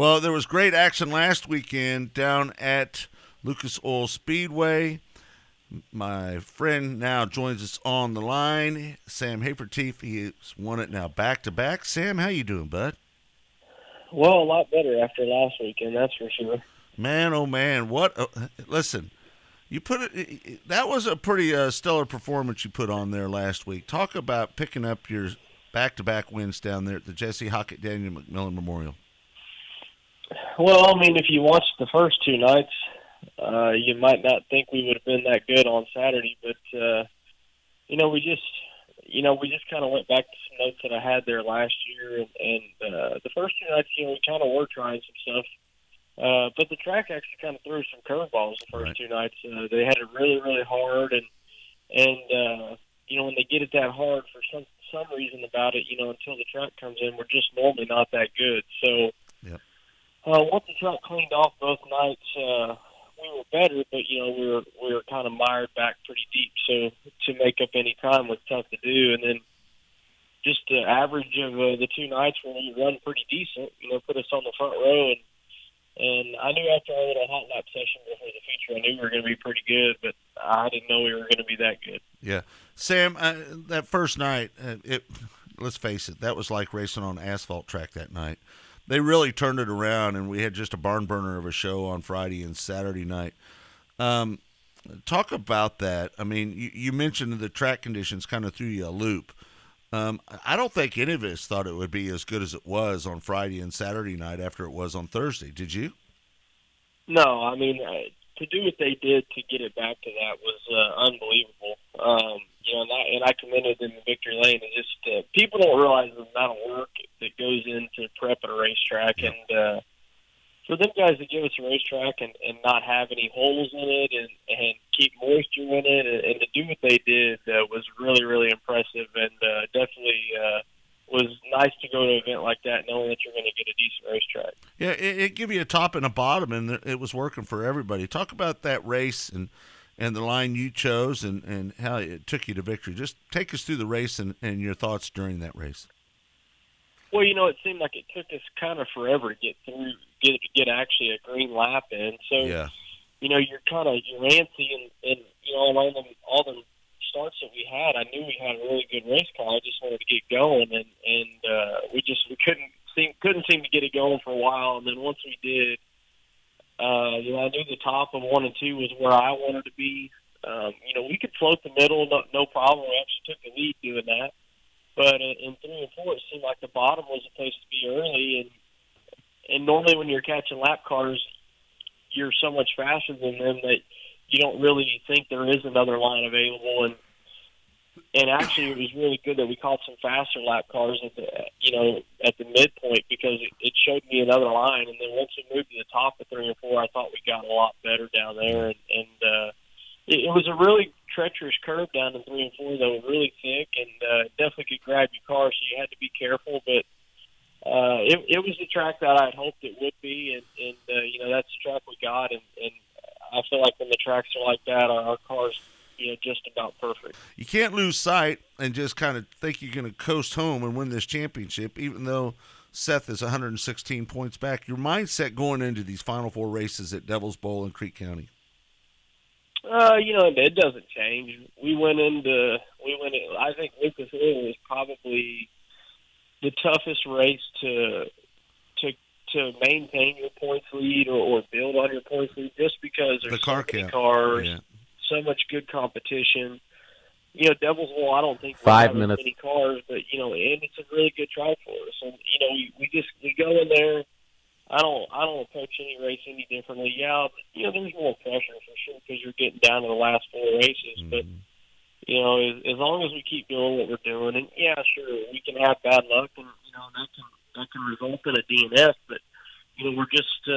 Well, there was great action last weekend down at Lucas Oil Speedway. My friend now joins us on the line, Sam Hafertepe. He's won it now back-to-back. Sam, how you doing, bud? Well, a lot better after last weekend, that's for sure. Man, oh man, what? Listen, you put it. That was a pretty stellar performance you put on there last week. Talk about picking up your back-to-back wins down there at the Hafertepe Jr.Wins McMillin Memorial. Well, I mean, if you watched the first two nights, you might not think we would have been that good on Saturday, but we just kind of went back to some notes that I had there last year, and the first two nights, we kind of were trying some stuff, but the track actually kind of threw some curveballs the first two nights. They had it really, really hard, and when they get it that hard for some reason about it, until the track comes in, we're just normally not that good. So once the track cleaned off both nights, we were better, but we were kind of mired back pretty deep. So to make up any time was tough to do. And then just the average of the two nights when we run pretty decent, put us on the front row. And I knew after our little hot lap session before the feature, I knew we were going to be pretty good, but I didn't know we were going to be that good. Yeah, Sam, that first night, let's face it, that was like racing on an asphalt track that night. They really turned it around, and we had just a barn burner of a show on Friday and Saturday night. Talk about that. I mean, you mentioned the track conditions kind of threw you a loop. I don't think any of us thought it would be as good as it was on Friday and Saturday night after it was on Thursday. Did you? No, I mean, to do what they did to get it back to that was unbelievable. And I commended them in victory lane. It's just people don't realize the amount of work that goes into prepping a racetrack, and for them guys to give us a racetrack and not have any holes in it and keep moisture in it and to do what they did was really, really impressive, and definitely was nice to go to an event like that knowing that you're going to get a decent racetrack. Yeah, it gave you a top and a bottom, and it was working for everybody. Talk about that race and the line you chose and how it took you to victory. Just take us through the race and your thoughts during that race. Well, it seemed like it took us kind of forever to get actually a green lap in. So, you're antsy, and all the starts that we had, I knew we had a really good race car. I just wanted to get going, and we couldn't seem to get it going for a while. And then once we did, I knew the top of 1 and 2 was where I wanted to be. We could float the middle, no problem. We actually took the lead doing that. But in 3 and 4, it seemed like the bottom was a place to be early. And normally when you're catching lap cars, you're so much faster than them that you don't really think there is another line available. And actually, it was really good that we caught some faster lap cars at the midpoint, because it showed me another line. And then once we moved to the top of 3 and 4, I thought we got a lot better down there. And it was a really treacherous curve down in 3 and 4, though, really thick, and definitely could grab your car, so you had to be careful. But it was the track that I had hoped it would be, and that's the track we got. And I feel like when the tracks are like that, our cars, just about perfect. You can't lose sight and just kind of think you're going to coast home and win this championship, even though Sept is 116 points back. Your mindset going into these Final Four races at Devil's Bowl in Creek County? It doesn't change. I think Lucas Oil is probably the toughest race to maintain your points lead or build on your points lead, just because there's so many cars, so much good competition. Devil's Bowl, I don't think we have as many cars, but and it's a really good track for us. And we go in there. I don't approach any race any differently. Yeah, there's more pressure for sure because you're getting down to the last 4 races. Mm-hmm. But as long as we keep doing what we're doing, and sure, we can have bad luck, and that can result in a DNF. But we're just